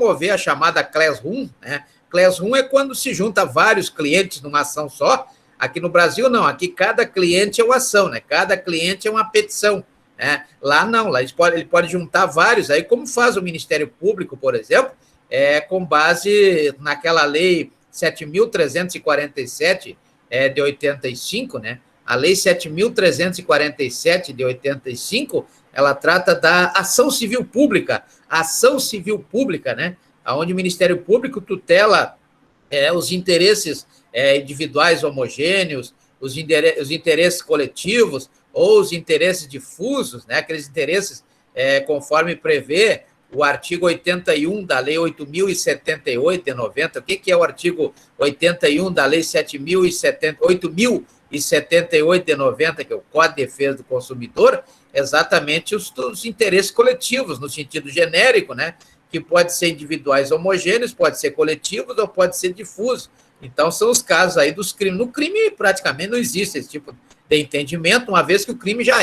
promover a chamada classroom, né? Classroom é quando se junta vários clientes numa ação só. Aqui no Brasil, não. Aqui cada cliente é uma ação, né? Cada cliente é uma petição, né? Lá não, lá ele pode juntar vários. Aí, como faz o Ministério Público, por exemplo, com base naquela lei 7.347 de 85, né? A lei 7.347 de 85, ela trata da ação civil pública, né? Onde o Ministério Público tutela os interesses individuais homogêneos, os interesses coletivos ou os interesses difusos, né? Aqueles interesses conforme prevê o artigo 81 da Lei 8.078 de 90. O que é o artigo 81 da Lei 8.078 de 90, que é o Código de Defesa do Consumidor? Exatamente os interesses coletivos, no sentido genérico, né? Que pode ser individuais homogêneos, pode ser coletivos ou pode ser difuso. Então, são os casos aí dos crimes. No crime, praticamente, não existe esse tipo de entendimento, uma vez que o crime já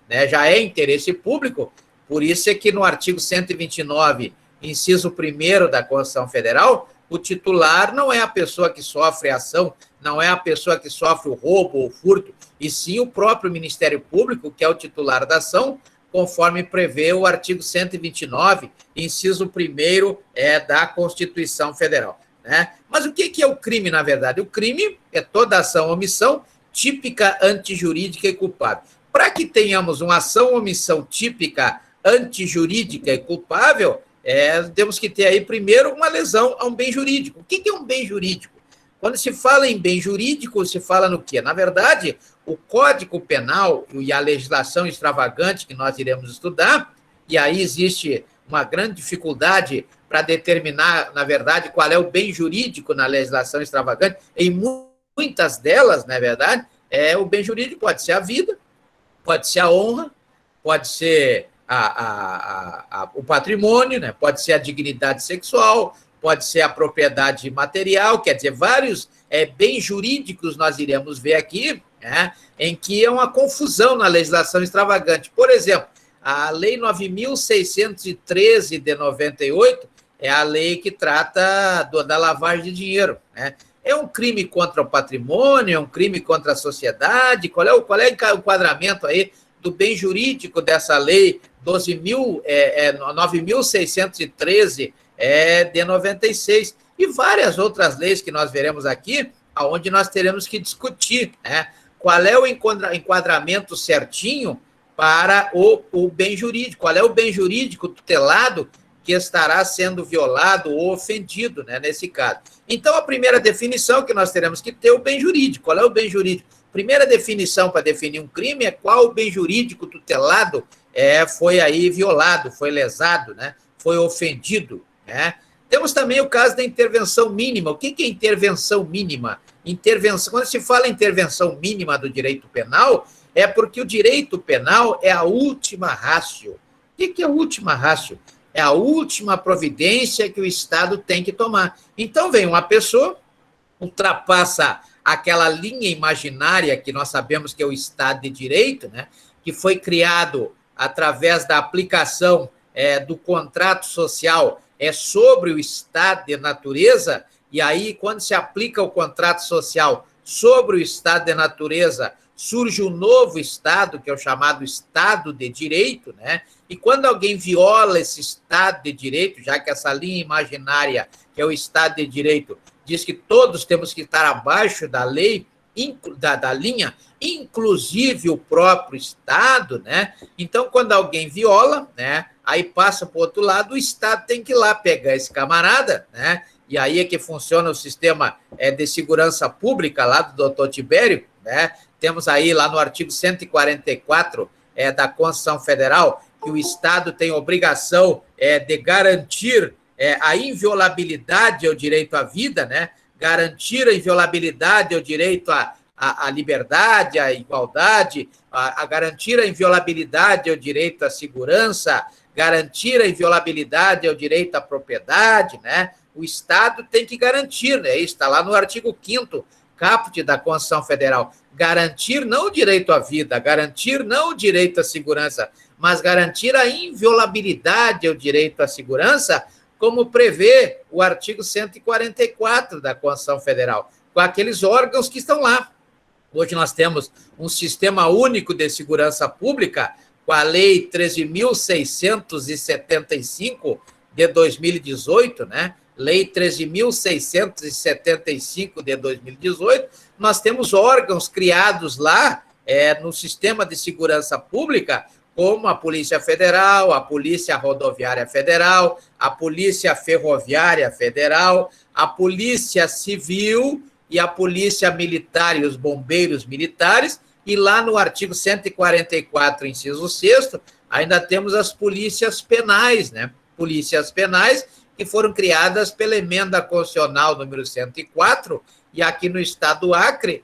né? Já é interesse público. Por isso é que no artigo 129, inciso 1º da Constituição Federal, o titular não é a pessoa que sofre a ação, não é a pessoa que sofre o roubo ou o furto, e sim o próprio Ministério Público, que é o titular da ação, conforme prevê o artigo 129, inciso 1º da Constituição Federal, né? Mas o que é o crime, na verdade? O crime é toda ação ou omissão típica, antijurídica e culpável. Para que tenhamos uma ação ou omissão típica, antijurídica e culpável, temos que ter aí, primeiro, uma lesão a um bem jurídico. O que é um bem jurídico? Quando se fala em bem jurídico, se fala no quê? Na verdade, o Código Penal e a legislação extravagante que nós iremos estudar, e aí existe uma grande dificuldade para determinar, na verdade, qual é o bem jurídico na legislação extravagante. Em muitas delas, na verdade, o bem jurídico pode ser a vida, pode ser a honra, pode ser o patrimônio, né? Pode ser a dignidade sexual, pode ser a propriedade material, quer dizer, vários bens jurídicos nós iremos ver aqui, né? Em que é uma confusão na legislação extravagante. Por exemplo, a Lei 9.613 de 98 é a lei que trata da lavagem de dinheiro, né? É um crime contra o patrimônio, é um crime contra a sociedade? Qual é o enquadramento aí do bem jurídico dessa lei 9.613 de 96? E várias outras leis que nós veremos aqui, onde nós teremos que discutir, né? Qual é o enquadramento certinho para o bem jurídico? Qual é o bem jurídico tutelado que estará sendo violado ou ofendido, né, nesse caso? Então, a primeira definição que nós teremos que ter é o bem jurídico. Qual é o bem jurídico? Primeira definição para definir um crime é qual o bem jurídico tutelado foi aí violado, foi lesado, né, foi ofendido, né? Temos também o caso da intervenção mínima. O que é intervenção mínima? Quando se fala em intervenção mínima do direito penal, é porque o direito penal é a última ratio. O que é a última ratio? É a última providência que o Estado tem que tomar. Então, vem uma pessoa, ultrapassa aquela linha imaginária que nós sabemos que é o Estado de Direito, né, que foi criado através da aplicação do contrato social sobre o Estado de natureza, e aí, quando se aplica o contrato social sobre o Estado de natureza, surge um novo Estado, que é o chamado Estado de Direito, né? E quando alguém viola esse Estado de Direito, já que essa linha imaginária, que é o Estado de Direito, diz que todos temos que estar abaixo da lei, da linha, inclusive o próprio Estado, né? Então, quando alguém viola, né, aí passa para o outro lado, o Estado tem que ir lá pegar esse camarada, né? E aí é que funciona o sistema de segurança pública lá do doutor Tibério, né? Temos aí lá no artigo 144 da Constituição Federal que o Estado tem obrigação de garantir a inviolabilidade ao direito à vida, né? Garantir a inviolabilidade ao direito à liberdade, à igualdade, a garantir a inviolabilidade ao direito à segurança, garantir a inviolabilidade ao direito à propriedade, né? O Estado tem que garantir, né? Isso está lá no artigo 5º caput da Constituição Federal. Garantir não o direito à vida, garantir não o direito à segurança, mas garantir a inviolabilidade ao direito à segurança como prevê o artigo 144 da Constituição Federal, com aqueles órgãos que estão lá. Hoje nós temos um sistema único de segurança pública, com a Lei 13.675 de 2018, né? Lei 13.675 de 2018, nós temos órgãos criados lá no sistema de segurança pública, como a Polícia Federal, a Polícia Rodoviária Federal, a Polícia Ferroviária Federal, a Polícia Civil e a Polícia Militar e os Bombeiros Militares, e lá no artigo 144, inciso 6º, ainda temos as polícias penais, né? Polícias penais que foram criadas pela emenda constitucional número 104, e aqui no estado do Acre,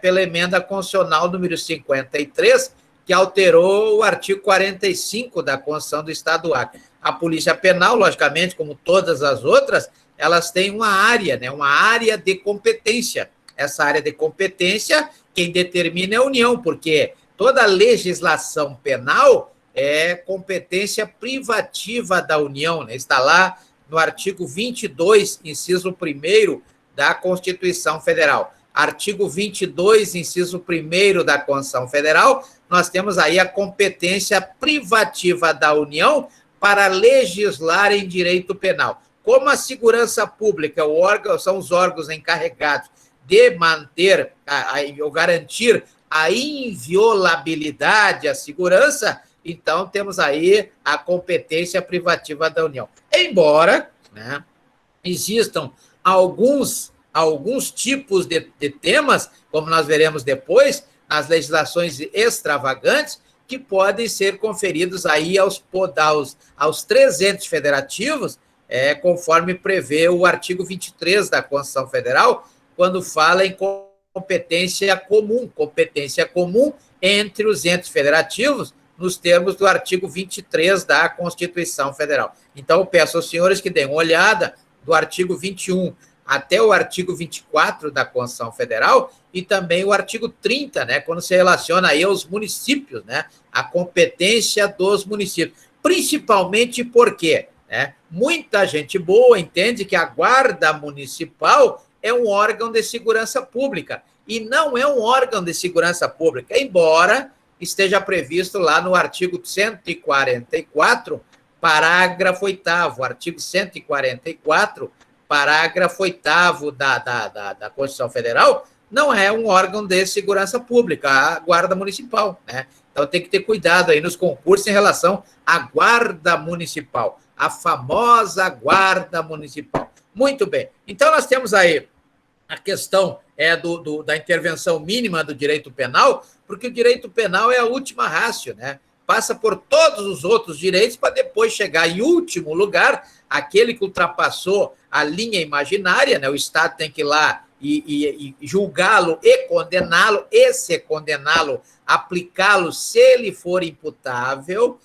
pela emenda constitucional número 53, que alterou o artigo 45 da Constituição do estado do Acre. A Polícia Penal, logicamente, como todas as outras, elas têm uma área, né? Uma área de competência. Essa área de competência, quem determina é a União, porque toda legislação penal é competência privativa da União, né? Está lá no artigo 22, inciso 1º da Constituição Federal. Artigo 22, inciso 1º da Constituição Federal, nós temos aí a competência privativa da União para legislar em direito penal. Como a segurança pública, são os órgãos encarregados de manter ou garantir a inviolabilidade, a segurança, então temos aí a competência privativa da União. Embora, né, existam alguns tipos de temas, como nós veremos depois, nas legislações extravagantes, que podem ser conferidos aí aos 3 entes federativos, conforme prevê o artigo 23 da Constituição Federal, quando fala em competência comum entre os entes federativos, nos termos do artigo 23 da Constituição Federal. Então, eu peço aos senhores que deem uma olhada do artigo 21 até o artigo 24 da Constituição Federal e também o artigo 30, né, quando se relaciona aí aos municípios, né, a competência dos municípios, principalmente porque, né, muita gente boa entende que a Guarda Municipal é um órgão de segurança pública e não é um órgão de segurança pública, embora esteja previsto lá no artigo 144, parágrafo 8º, artigo 144, parágrafo 8º da Constituição Federal, não é um órgão de segurança pública, a Guarda Municipal, né? Então tem que ter cuidado aí nos concursos em relação à Guarda Municipal, a famosa Guarda Municipal. Muito bem, então nós temos aí a questão da intervenção mínima do direito penal, porque o direito penal é a última ratio, né? Passa por todos os outros direitos para depois chegar em último lugar, aquele que ultrapassou a linha imaginária, né? O Estado tem que ir lá e julgá-lo e condená-lo, e se condená-lo, aplicá-lo se ele for imputável,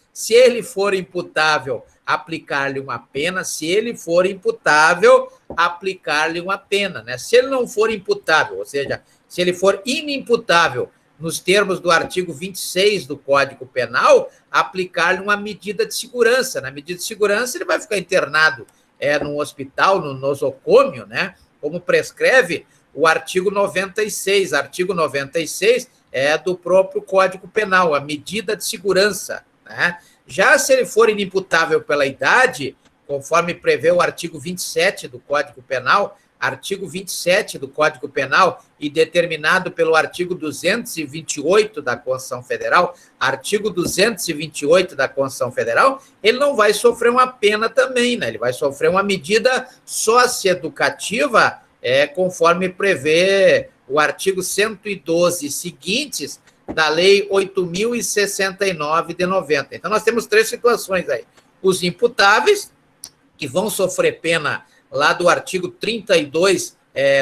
aplicar-lhe uma pena, se ele for imputável, aplicar-lhe uma pena, né? Se ele não for imputável, ou seja, se ele for inimputável, nos termos do artigo 26 do Código Penal, aplicar-lhe uma medida de segurança. Na medida de segurança, ele vai ficar internado num hospital, no nosocômio, né? Como prescreve o artigo 96. Artigo 96 é do próprio Código Penal, a medida de segurança, né? Já se ele for inimputável pela idade, conforme prevê o artigo 27 do Código Penal, artigo 27 do Código Penal e determinado pelo artigo 228 da Constituição Federal, artigo 228 da Constituição Federal, ele não vai sofrer uma pena também, né? Ele vai sofrer uma medida socioeducativa, conforme prevê o artigo 112 e seguintes da Lei 8.069 de 90. Então, nós temos 3 situações aí. Os imputáveis, que vão sofrer pena lá do artigo 32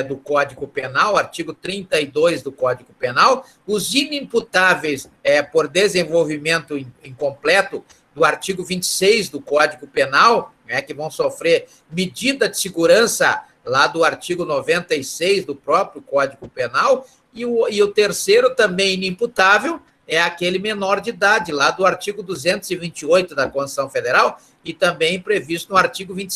do Código Penal, artigo 32 do Código Penal, os inimputáveis por desenvolvimento incompleto do artigo 26 do Código Penal, né, que vão sofrer medida de segurança lá do artigo 96 do próprio Código Penal, e o terceiro também inimputável é aquele menor de idade, lá do artigo 228 da Constituição Federal, e também previsto no artigo 27